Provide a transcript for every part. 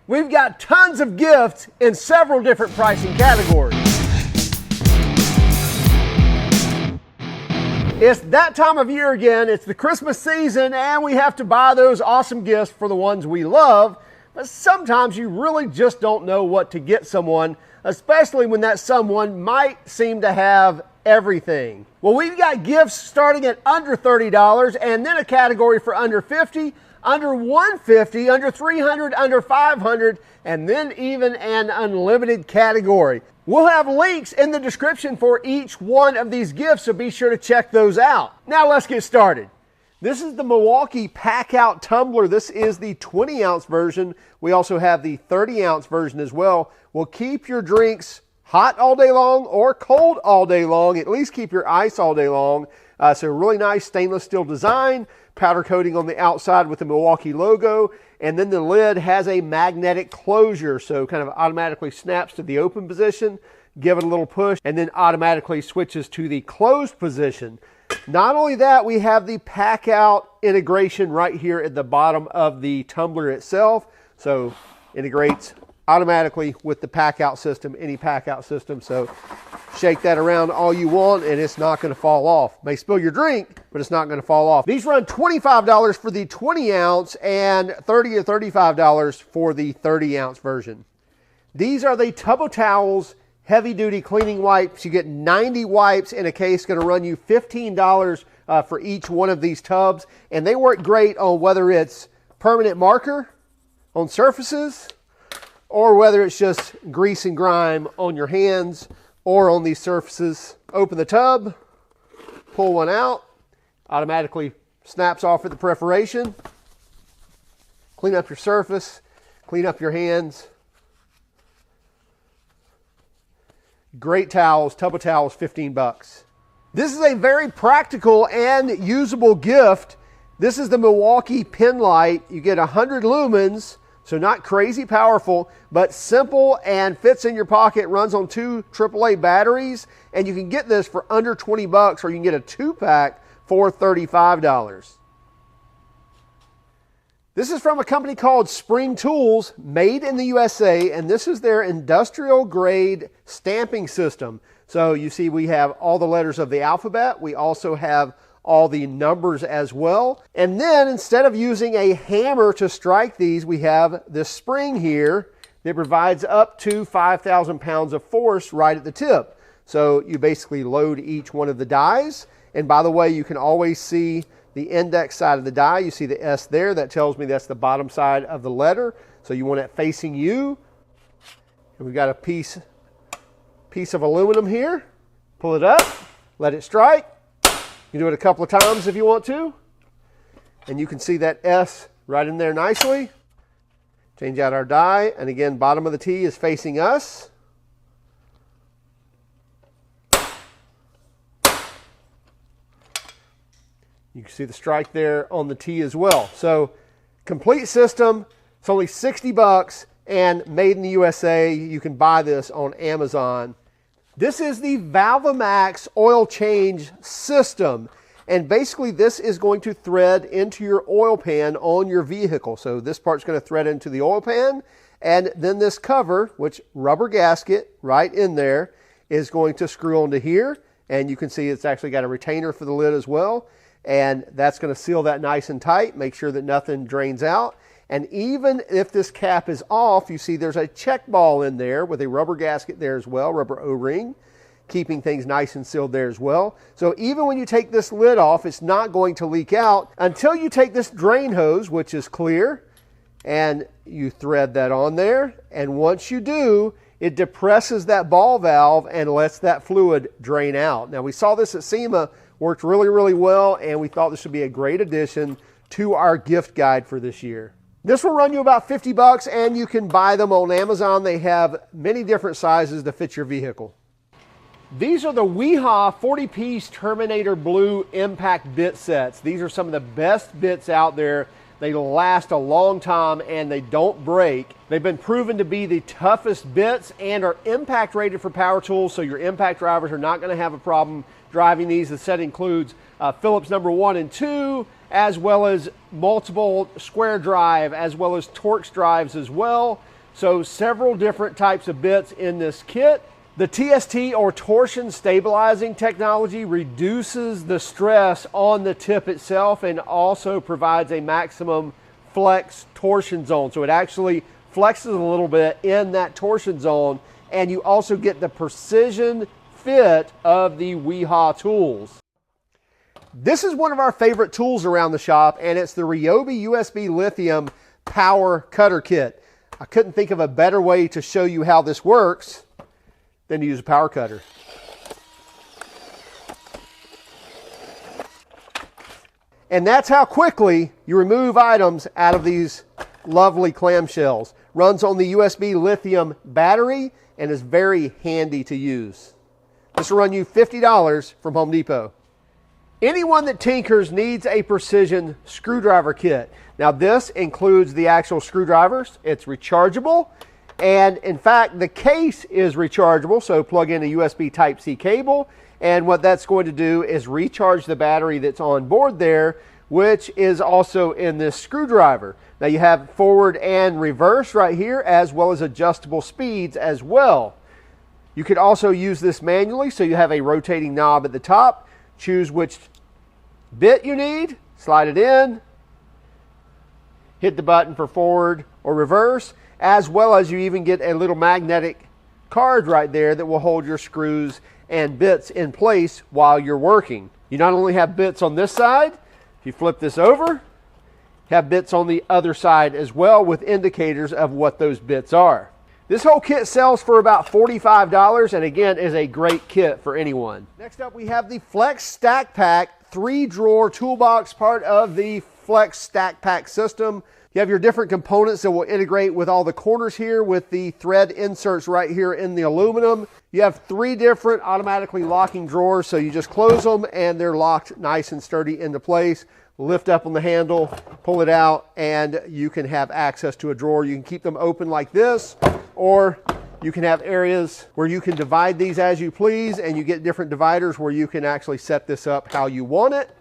We've got tons of gifts in several different pricing categories. It's that time of year again. It's the Christmas season and we have to buy those awesome gifts for the ones we love. But sometimes you really just don't know what to get someone, especially when that someone might seem to have everything. Well, we've got gifts starting at under $30 and then a category for under $50, under $150, under $300, under $500, and then even an unlimited category. We'll have links in the description for each one of these gifts, so be sure to check those out. Now let's get started. This is the Milwaukee Packout Tumbler. This is the 20-ounce version. We also have the 30-ounce version as well. Will keep your drinks hot all day long or cold all day long. At least keep your ice all day long. So really nice stainless steel design, powder coating on the outside with the Milwaukee logo, and then the lid has a magnetic closure, so kind of automatically snaps to the open position, give it a little push, and then automatically switches to the closed position. Not only that, we have the Packout integration right here at the bottom of the tumbler itself, so integrates automatically with the Packout system, any Packout system. So shake that around all you want and it's not going to fall off. May spill your drink, but it's not going to fall off. These run $25 for the 20 ounce and $30 or $35 for the 30 ounce version. These are the Tubo Towels heavy duty cleaning wipes. You get 90 wipes in a case, going to run you $15 for each one of these tubs. And they work great on whether it's permanent marker on surfaces, or whether it's just grease and grime on your hands or on these surfaces. Open the tub, pull one out, automatically snaps off at the perforation. Clean up your surface, clean up your hands. Great towels, Tubo Towels, 15 bucks. This is a very practical and usable gift. This is the Milwaukee Pin Light. You get 100 lumens. So not crazy powerful, but simple and fits in your pocket, runs on 2 AAA batteries, and you can get this for under 20 bucks, or you can get a 2-pack for $35. This is from a company called Spring Tools, made in the USA, and this is their industrial grade stamping system. So you see we have all the letters of the alphabet. We also have all the numbers as well. And then instead of using a hammer to strike these, we have this spring here that provides up to 5,000 pounds of force right at the tip. So you basically load each one of the dies. And by the way, you can always see the index side of the die. You see the S there. That tells me that's the bottom side of the letter. So you want it facing you. And we've got a piece of aluminum here. Pull it up, let it strike. You can do it a couple of times if you want to. And you can see that S right in there nicely. Change out our die. And again, bottom of the T is facing us. You can see the strike there on the T as well. So complete system. It's only 60 bucks and made in the USA. You can buy this on Amazon. This is the Valvomax oil change system. And basically this is going to thread into your oil pan on your vehicle. So this part's going to thread into the oil pan. And then this cover, which rubber gasket right in there, is going to screw onto here. And you can see it's actually got a retainer for the lid as well. And that's going to seal that nice and tight, make sure that nothing drains out. And even if this cap is off, you see there's a check ball in there with a rubber gasket there as well, rubber O-ring, keeping things nice and sealed there as well. So even when you take this lid off, it's not going to leak out until you take this drain hose, which is clear, and you thread that on there. And once you do, it depresses that ball valve and lets that fluid drain out. Now we saw this at SEMA, worked really, really well, and we thought this would be a great addition to our gift guide for this year. This will run you about 50 bucks and you can buy them on Amazon. They have many different sizes to fit your vehicle. These are the WEHA 40-piece Terminator Blue Impact bit sets. These are some of the best bits out there. They last a long time and they don't break. They've been proven to be the toughest bits and are impact rated for power tools, so your impact drivers are not going to have a problem driving these. The set includes Phillips number 1 and 2, as well as multiple square drive, as well as Torx drives as well. So several different types of bits in this kit. The TST or torsion stabilizing technology reduces the stress on the tip itself and also provides a maximum flex torsion zone. So it actually flexes a little bit in that torsion zone, and you also get the precision fit of the WEHA tools. This is one of our favorite tools around the shop, and it's the Ryobi USB Lithium Power Cutter Kit. I couldn't think of a better way to show you how this works than to use a power cutter. And that's how quickly you remove items out of these lovely clamshells. Runs on the USB lithium battery and is very handy to use. This will run you $50 from Home Depot. Anyone that tinkers needs a precision screwdriver kit. Now this includes the actual screwdrivers. It's rechargeable. And in fact, the case is rechargeable, so plug in a USB Type-C cable, and what that's going to do is recharge the battery that's on board there, which is also in this screwdriver. Now you have forward and reverse right here, as well as adjustable speeds as well. You could also use this manually, so you have a rotating knob at the top. Choose which bit you need, slide it in, hit the button for forward or reverse, as well as you even get a little magnetic card right there that will hold your screws and bits in place while you're working. You not only have bits on this side, if you flip this over, you have bits on the other side as well with indicators of what those bits are. This whole kit sells for about $45 and again is a great kit for anyone. Next up we have the Flex Stack Pack 3-drawer toolbox, part of the Flex Stack Pack system. You have your different components that will integrate with all the corners here with the thread inserts right here in the aluminum. You have 3 different automatically locking drawers, so you just close them and they're locked nice and sturdy into place. Lift up on the handle, pull it out, and you can have access to a drawer. You can keep them open like this, or you can have areas where you can divide these as you please, and you get different dividers where you can actually set this up how you want it.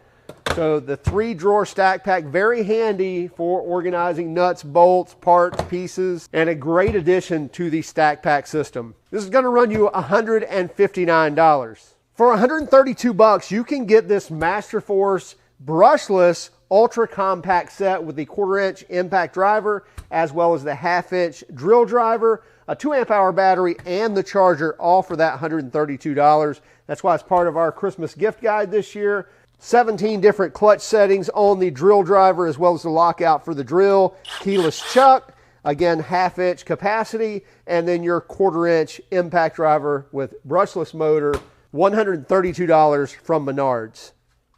So the 3-drawer stack pack, very handy for organizing nuts, bolts, parts, pieces, and a great addition to the stack pack system. This is going to run you $159. For $132, you can get this Masterforce brushless ultra compact set with the 1/4-inch impact driver, as well as the 1/2-inch drill driver, a 2 amp hour battery, and the charger, all for that $132. That's why it's part of our Christmas gift guide this year. 17 different clutch settings on the drill driver, as well as the lockout for the drill, keyless chuck, again 1/2-inch capacity, and then your 1/4-inch impact driver with brushless motor, $132 from Menards.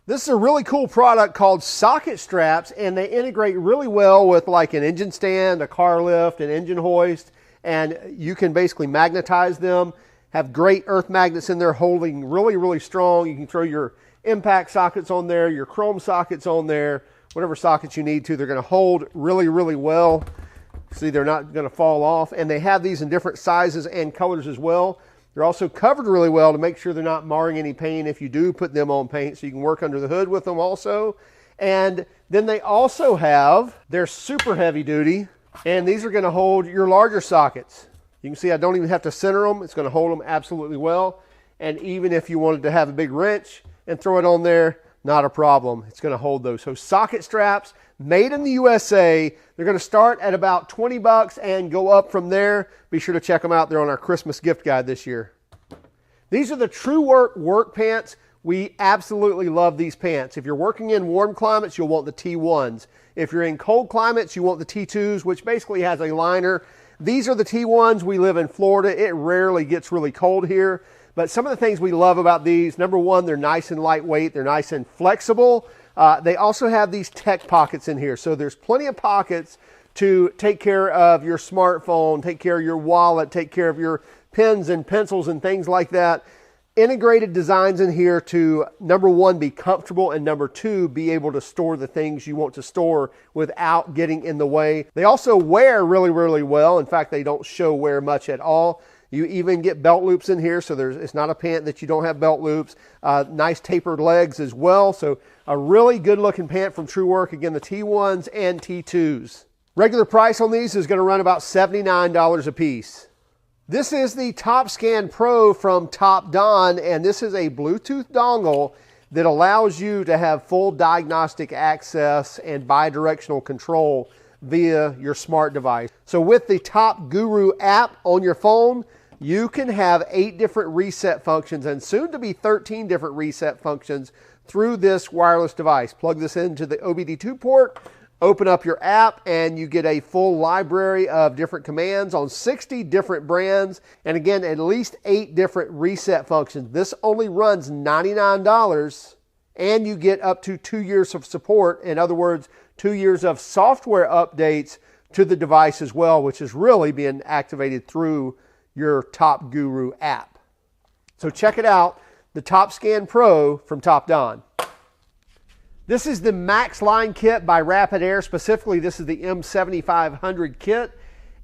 This is a really cool product called socket straps, and they integrate really well with like an engine stand, a car lift, an engine hoist, and you can basically magnetize them. Have great earth magnets in there holding really, really strong. You can throw your impact sockets on there, your chrome sockets on there, whatever sockets you need to. They're going to hold really, really well. See, they're not going to fall off, and they have these in different sizes and colors as well. They're also covered really well to make sure they're not marring any paint if you do put them on paint, so you can work under the hood with them also. And then they also have, they're super heavy duty, and these are going to hold your larger sockets. You can see I don't even have to center them. It's going to hold them absolutely well. And even if you wanted to have a big wrench and throw it on there, not a problem. It's going to hold those. So socket straps, made in the USA. They're going to start at about $20 and go up from there. Be sure to check them out. They're on our Christmas gift guide this year. These are the True work pants. We absolutely love these pants. If you're working in warm climates, you'll want the T1s. If you're in cold climates, you want the T2s, which basically has a liner. These are the T1s. We live in Florida. It rarely gets really cold here. But some of the things we love about these, number one, they're nice and lightweight. They're nice and flexible. They also have these tech pockets in here. So there's plenty of pockets to take care of your smartphone, take care of your wallet, take care of your pens and pencils and things like that. Integrated designs in here to, number one, be comfortable, and number two, be able to store the things you want to store without getting in the way. They also wear really, really well. In fact, they don't show wear much at all. You even get belt loops in here, so it's not a pant that you don't have belt loops. Nice tapered legs as well, so a really good looking pant from True Work. Again, the T1s and T2s. Regular price on these is going to run about $79 a piece. This is the Topscan Pro from Topdon, and this is a Bluetooth dongle that allows you to have full diagnostic access and bidirectional control via your smart device. So with the Top Guru app on your phone, you can have 8 different reset functions and soon to be 13 different reset functions through this wireless device. Plug this into the OBD2 port, open up your app, and you get a full library of different commands on 60 different brands. And again, at least 8 different reset functions. This only runs $99, and you get up to 2 years of support. In other words, 2 years of software updates to the device as well, which is really being activated through your Top Guru app. So check it out, the Topscan Pro from Topdon. This is the Max Line kit by Rapid Air. Specifically, this is the M7500 kit.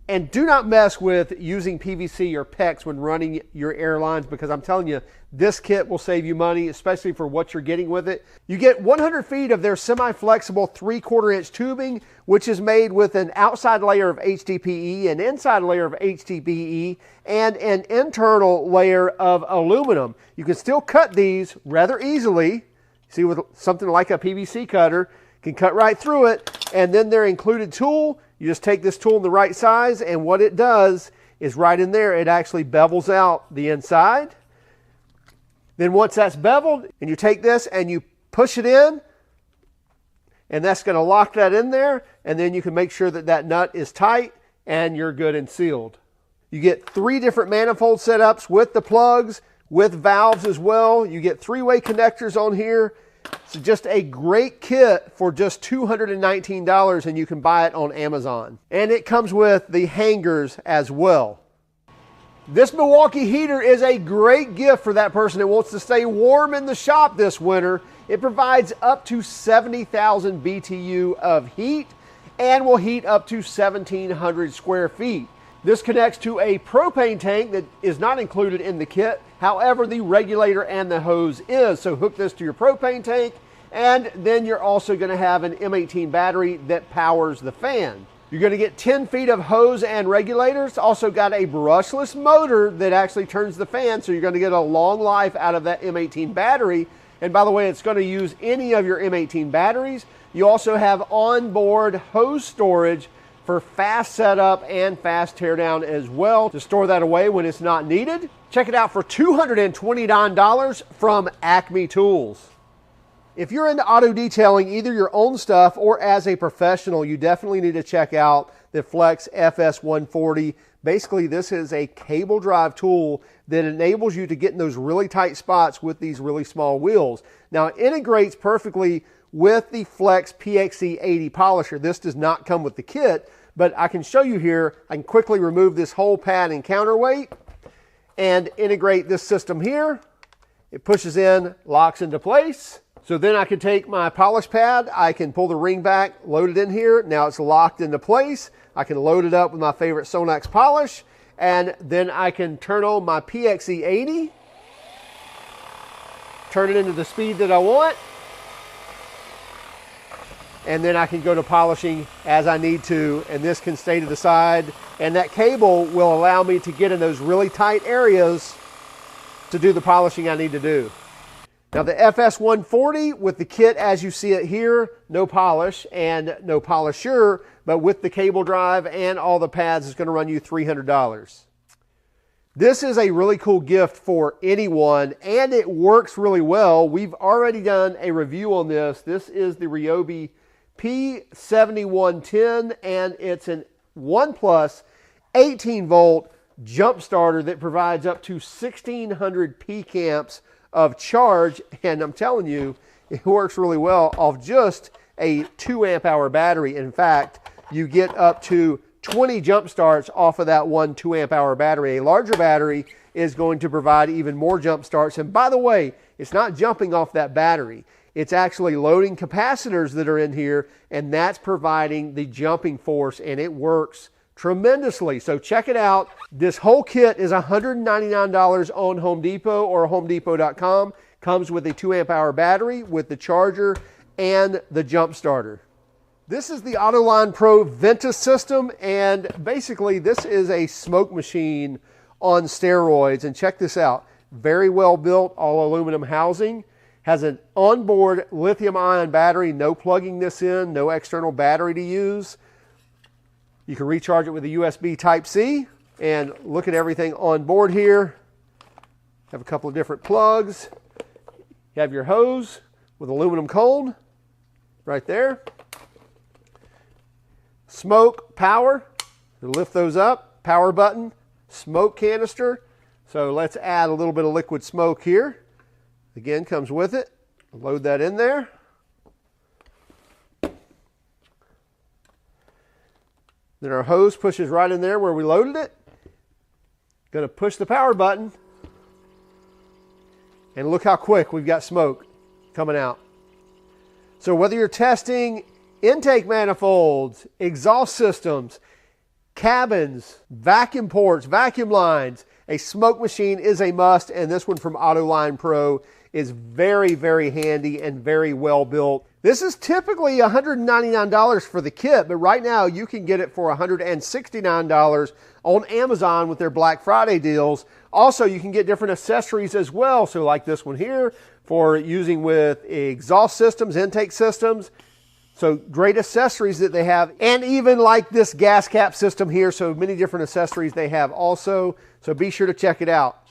And do not mess with using PVC or PEX when running your airlines, because I'm telling you, this kit will save you money, especially for what you're getting with it. You get 100 feet of their semi-flexible 3/4 inch tubing, which is made with an outside layer of HDPE, an inside layer of HDPE, and an internal layer of aluminum. You can still cut these rather easily. See, with something like a PVC cutter, can cut right through it. And then their included tool, you just take this tool in the right size, and what it does is right in there, it actually bevels out the inside. Then once that's beveled, and you take this and you push it in, and that's going to lock that in there, and then you can make sure that that nut is tight and you're good and sealed. You get 3 different manifold setups with the plugs, with valves as well. You get 3-way connectors on here. It's just a great kit for just $219, and you can buy it on Amazon. And it comes with the hangers as well. This Milwaukee heater is a great gift for that person that wants to stay warm in the shop this winter. It provides up to 70,000 BTU of heat and will heat up to 1,700 square feet. This connects to a propane tank that is not included in the kit. However, the regulator and the hose is. So hook this to your propane tank, and then you're also going to have an M18 battery that powers the fan. You're going to get 10 feet of hose and regulators. Also got a brushless motor that actually turns the fan, so you're going to get a long life out of that M18 battery. And by the way, it's going to use any of your M18 batteries. You also have onboard hose storage for fast setup and fast teardown as well, to store that away when it's not needed. Check it out for $229 from Acme Tools. If you're into auto detailing, either your own stuff or as a professional, you definitely need to check out the Flex FS140. Basically, this is a cable drive tool that enables you to get in those really tight spots with these really small wheels. Now, it integrates perfectly with the Flex PXE80 polisher. This does not come with the kit, but I can show you here. I can quickly remove this whole pad and counterweight and integrate this system here. It pushes in, locks into place. So then I can take my polish pad, I can pull the ring back, load it in here. Now it's locked into place. I can load it up with my favorite Sonax polish, and then I can turn on my PXE80, turn it into the speed that I want, and then I can go to polishing as I need to, and this can stay to the side, and that cable will allow me to get in those really tight areas to do the polishing I need to do. Now the FS140 with the kit as you see it here, no polish and no polisher, but with the cable drive and all the pads, it's going to run you $300. This is a really cool gift for anyone, and it works really well. We've already done a review on this. This is the Ryobi P7110, and it's an 1+ 18-volt jump starter that provides up to 1,600 peak amps of charge, and I'm telling you, it works really well off just a 2 amp hour battery. In fact, you get up to 20 jump starts off of that one 2 amp hour battery. A larger battery is going to provide even more jump starts. And by the way, it's not jumping off that battery. It's actually loading capacitors that are in here, and that's providing the jumping force, and it works tremendously. So check it out. This whole kit is $199 on Home Depot or homedepot.com. Comes with a 2 amp hour battery with the charger and the jump starter. This is the Autoline Pro Venta system, and basically this is a smoke machine on steroids. And check this out. Very well built, all aluminum housing. Has an onboard lithium-ion battery, no plugging this in, no external battery to use. You can recharge it with a USB Type-C, and look at everything on board here. Have a couple of different plugs. You have your hose with aluminum cone right there. Smoke, power, lift those up, power button, smoke canister. So let's add a little bit of liquid smoke here. Again, comes with it. Load that in there. Then our hose pushes right in there where we loaded it. Going to push the power button. And look how quick we've got smoke coming out. So whether you're testing intake manifolds, exhaust systems, cabins, vacuum ports, vacuum lines, a smoke machine is a must, and this one from Autoline Pro is very, very handy and very well built. This is typically $199 for the kit, but right now you can get it for $169 on Amazon with their Black Friday deals. Also, you can get different accessories as well. So like this one here for using with exhaust systems, intake systems. So great accessories that they have, and even like this gas cap system here. So many different accessories they have also. So be sure to check it out.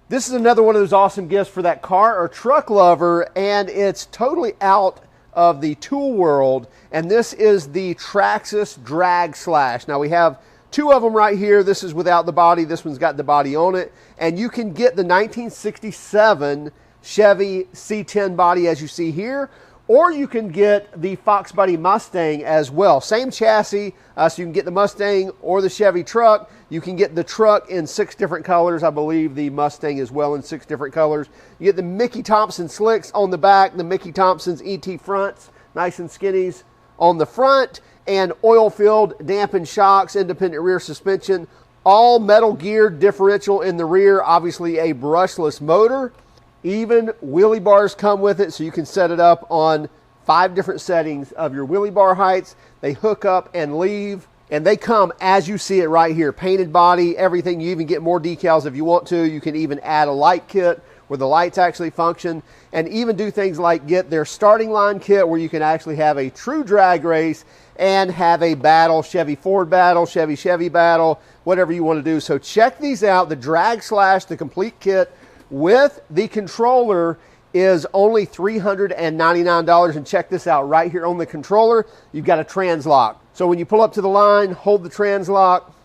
This is another one of those awesome gifts for that car or truck lover, and it's totally out of the tool world. And this is the Traxxas Drag Slash. Now we have two of them right here. This is without the body. This one's got the body on it. And you can get the 1967 Chevy C10 body as you see here, or you can get the Fox Body Mustang as well. Same chassis, so you can get the Mustang or the Chevy truck. You can get the truck in 6 different colors. I believe the Mustang as well in 6 different colors. You get the Mickey Thompson slicks on the back, the Mickey Thompson's ET fronts, nice and skinnies on the front, and oil-filled dampened shocks, independent rear suspension, all metal geared differential in the rear, obviously a brushless motor. Even wheelie bars come with it, so you can set it up on 5 different settings of your wheelie bar heights. They hook up and leave, and they come as you see it right here. Painted body, everything. You even get more decals if you want to. You can even add a light kit where the lights actually function, and even do things like get their starting line kit where you can actually have a true drag race and have a battle, Chevy Ford battle, Chevy battle, whatever you want to do. So check these out. The Drag Slash, the complete kit, with the controller is only $399. And check this out, right here on the controller, you've got a trans lock. So when you pull up to the line, hold the trans lock,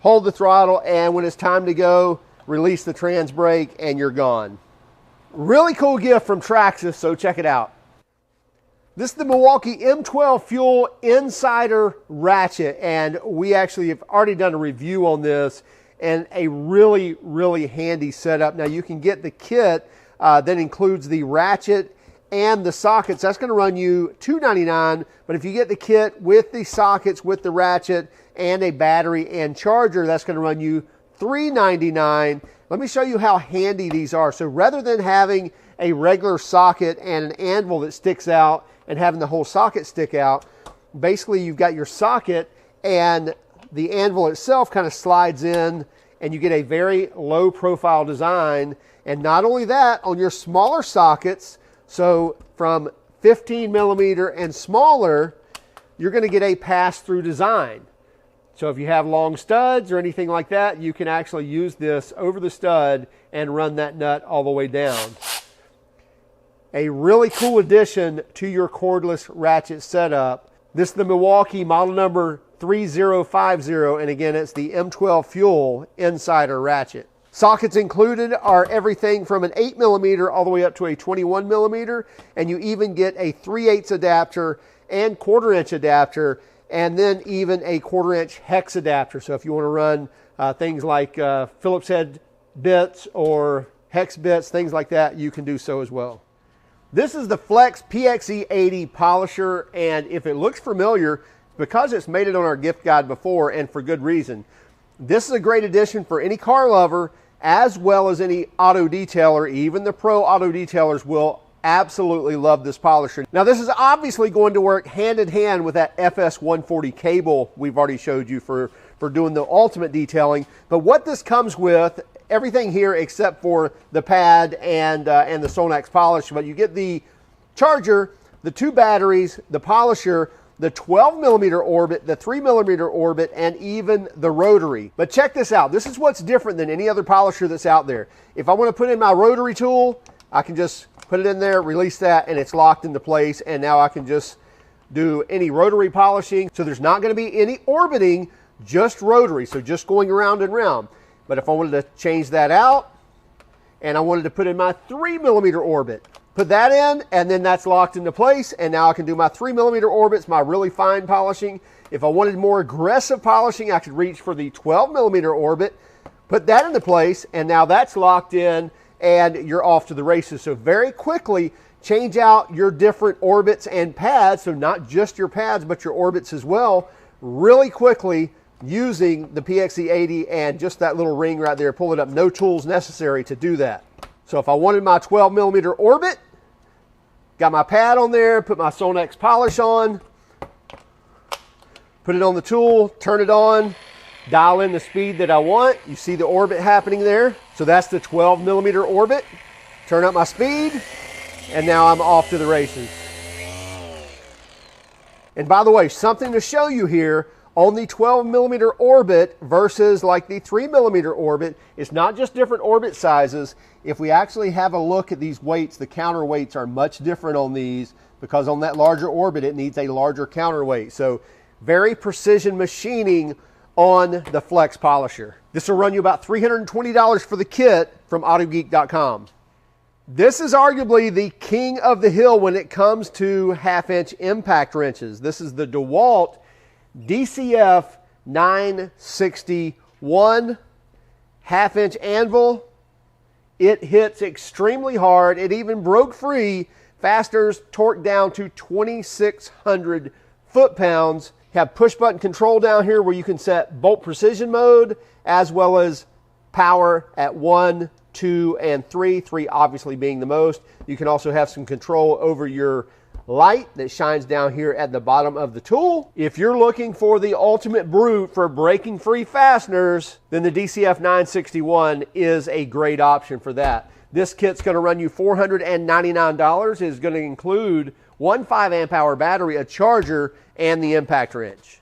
hold the throttle, and when it's time to go, release the trans brake and you're gone. Really cool gift from Traxxas, so check it out. This is the Milwaukee M12 Fuel Insider Ratchet, and we actually have already done a review on this, and a really, really handy setup. Now you can get the kit that includes the ratchet and the sockets. That's going to run you $299, but if you get the kit with the sockets, with the ratchet, and a battery and charger, that's going to run you $399. Let me show you how handy these are. So rather than having a regular socket and an anvil that sticks out and having the whole socket stick out, basically you've got your socket and the anvil itself kind of slides in, and you get a very low profile design. And not only that, on your smaller sockets, so from 15 millimeter and smaller, you're going to get a pass-through design. So if you have long studs or anything like that, you can actually use this over the stud and run that nut all the way down. A really cool addition to your cordless ratchet setup. This is the Milwaukee model number 3050, and again, it's the M12 Fuel Insider Ratchet. Sockets included are everything from an 8 millimeter all the way up to a 21 millimeter, and you even get a 3/8 adapter and 1/4 inch adapter, and then even a 1/4 inch hex adapter. So if you want to run things like Phillips head bits or hex bits, things like that, you can do so as well. This is the Flex PXE80 polisher, and if it looks familiar, because it's made it on our gift guide before, and for good reason. This is a great addition for any car lover as well as any auto detailer. Even the pro auto detailers will Absolutely love this polisher. Now this is obviously going to work hand in hand with that FS140 cable we've already showed you for doing the ultimate detailing. But what this comes with, everything here except for the pad and the Sonax polish, but you get the charger, the 2 batteries, the polisher, the 12mm orbit, the 3mm orbit, and even the rotary. But check this out. This is what's different than any other polisher that's out there. If I want to put in my rotary tool, I can just put it in there, release that, and it's locked into place. And now I can just do any rotary polishing. So there's not going to be any orbiting, just rotary. So just going around and round. But if I wanted to change that out and I wanted to put in my 3mm orbit, put that in, and then that's locked into place. And now I can do my 3mm orbits, my really fine polishing. If I wanted more aggressive polishing, I could reach for the 12mm orbit, put that into place, and now that's locked in, and you're off to the races. So very quickly, change out your different orbits and pads, so not just your pads, but your orbits as well, really quickly using the PXE80 and just that little ring right there. Pull it up, no tools necessary to do that. So if I wanted my 12mm orbit, got my pad on there, put my Sonax polish on, put it on the tool, turn it on, dial in the speed that I want. You see the orbit happening there. So that's the 12mm orbit. Turn up my speed, and now I'm off to the races. And by the way, something to show you here, on the 12mm orbit versus like the 3mm orbit, it's not just different orbit sizes. If we actually have a look at these weights, the counterweights are much different on these, because on that larger orbit, it needs a larger counterweight. So very precision machining on the Flex Polisher. This will run you about $320 for the kit from AutoGeek.com. This is arguably the king of the hill when it comes to 1/2-inch impact wrenches. This is the DeWalt DCF961 1/2-inch anvil. It hits extremely hard. It even broke free. Fasteners torque down to 2,600 foot-pounds. Have push-button control down here where you can set bolt precision mode, as well as power at 1, 2, and 3. 3 obviously being the most. You can also have some control over your light that shines down here at the bottom of the tool. If you're looking for the ultimate brute for breaking free fasteners, then the DCF961 is a great option for that. This kit's going to run you $499. It is going to include one 5-amp-hour battery, a charger, and the impact wrench.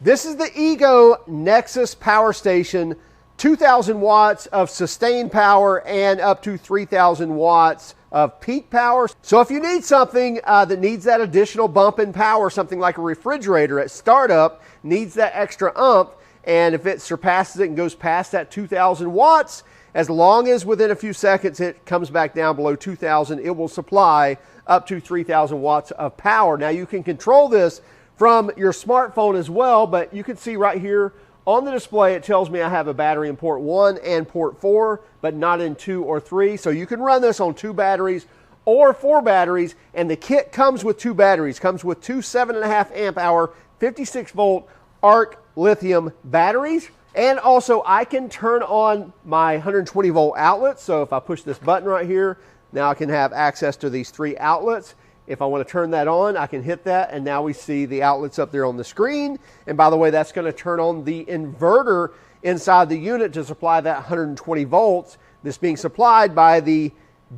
This is the Ego Nexus power station, 2,000 watts of sustained power and up to 3,000 watts of peak power. So if you need something that needs that additional bump in power, something like a refrigerator at startup needs that extra oomph, and if it surpasses it and goes past that 2,000 watts, as long as within a few seconds it comes back down below 2,000, it will supply up to 3,000 watts of power. Now you can control this from your smartphone as well, but you can see right here on the display, it tells me I have a battery in port 1 and port 4, but not in 2 or 3. So you can run this on 2 batteries or 4 batteries, and the kit comes with 2 batteries. Comes with 2 7.5-amp-hour 56-volt arc lithium batteries. And also, I can turn on my 120-volt outlets. So if I push this button right here, now I can have access to these 3 outlets. If I want to turn that on, I can hit that, and now we see the outlets up there on the screen. And by the way, that's going to turn on the inverter inside the unit to supply that 120 volts. This being supplied by the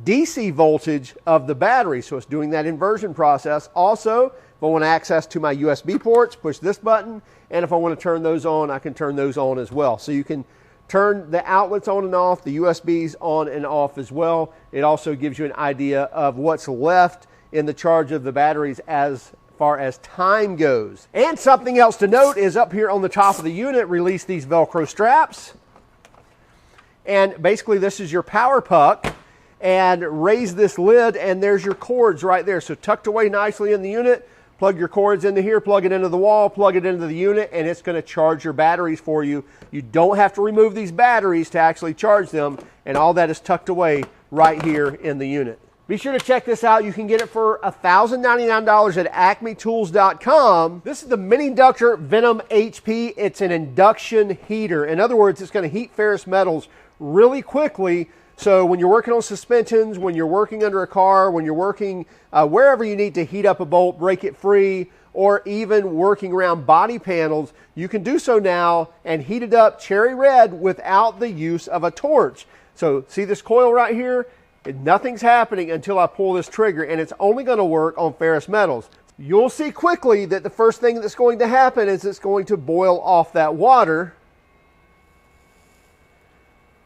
DC voltage of the battery. So it's doing that inversion process. Also, if I want access to my USB ports, push this button. And if I want to turn those on, I can turn those on as well. So you can turn the outlets on and off, the USBs on and off as well. It also gives you an idea of what's left in the charge of the batteries as far as time goes. And something else to note is up here on the top of the unit, release these Velcro straps. And basically this is your power puck, and raise this lid, and there's your cords right there. So tucked away nicely in the unit, plug your cords into here, plug it into the wall, plug it into the unit, and it's going to charge your batteries for you. You don't have to remove these batteries to actually charge them, and all that is tucked away right here in the unit. Be sure to check this out. You can get it for $1,099 at acmetools.com. This is the Mini Ductor Venom HP. It's an induction heater. In other words, it's going to heat ferrous metals really quickly, So when you're working on suspensions, when you're working under a car, when you're working wherever you need to heat up a bolt, break it free, or even working around body panels, you can do so now and heat it up cherry red without the use of a torch. So see this coil right here? Nothing's happening until I pull this trigger, and it's only going to work on ferrous metals. You'll see quickly that the first thing that's going to happen is it's going to boil off that water.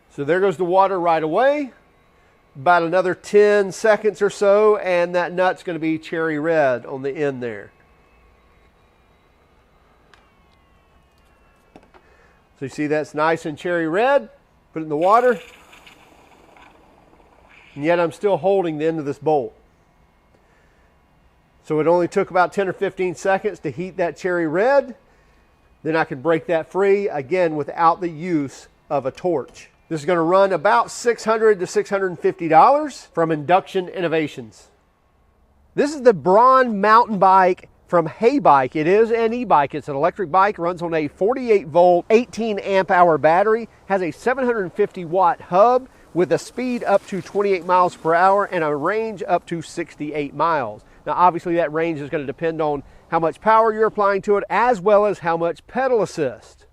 So there goes the water right away. About another 10 seconds or so, and that nut's going to be cherry red on the end there. So you see that's nice and cherry red. Put it in the water. And yet I'm still holding the end of this bolt. So it only took about 10 or 15 seconds to heat that cherry red. Then I can break that free, again, without the use of a torch. This is going to run about $600 to $650 from Induction Innovations. This is the Braun mountain bike from Haybike. It is an e-bike. It's an electric bike, runs on a 48 volt, 18 amp hour battery, has a 750 watt hub with a speed up to 28 miles per hour and a range up to 68 miles. Now obviously that range is going to depend on how much power you're applying to it, as well as how much pedal assist.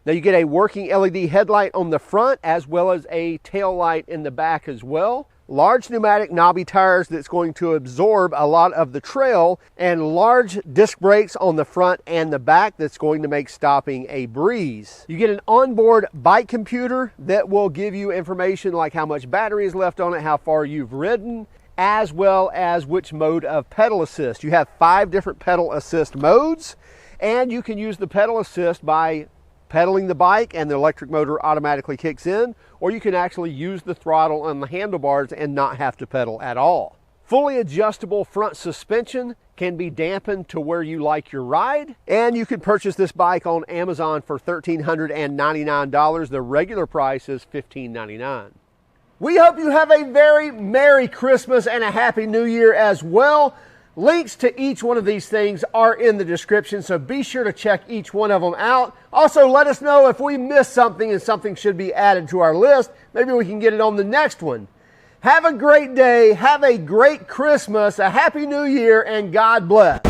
Now you get a working LED headlight on the front, as well as a tail light in the back as well. Large pneumatic knobby tires that's going to absorb a lot of the trail, and large disc brakes on the front and the back that's going to make stopping a breeze. You get an onboard bike computer that will give you information like how much battery is left on it, how far you've ridden, as well as which mode of pedal assist. You have 5 different pedal assist modes, and you can use the pedal assist by pedaling the bike and the electric motor automatically kicks in, or you can actually use the throttle on the handlebars and not have to pedal at all. Fully adjustable front suspension, can be dampened to where you like your ride, and you can purchase this bike on Amazon for $1,399. The regular price is $1,599. We hope you have a very Merry Christmas and a Happy New Year as well. Links to each one of these things are in the description, so be sure to check each one of them out. Also, let us know if we missed something and something should be added to our list. Maybe we can get it on the next one. Have a great day, have a great Christmas, a Happy New Year, and God bless.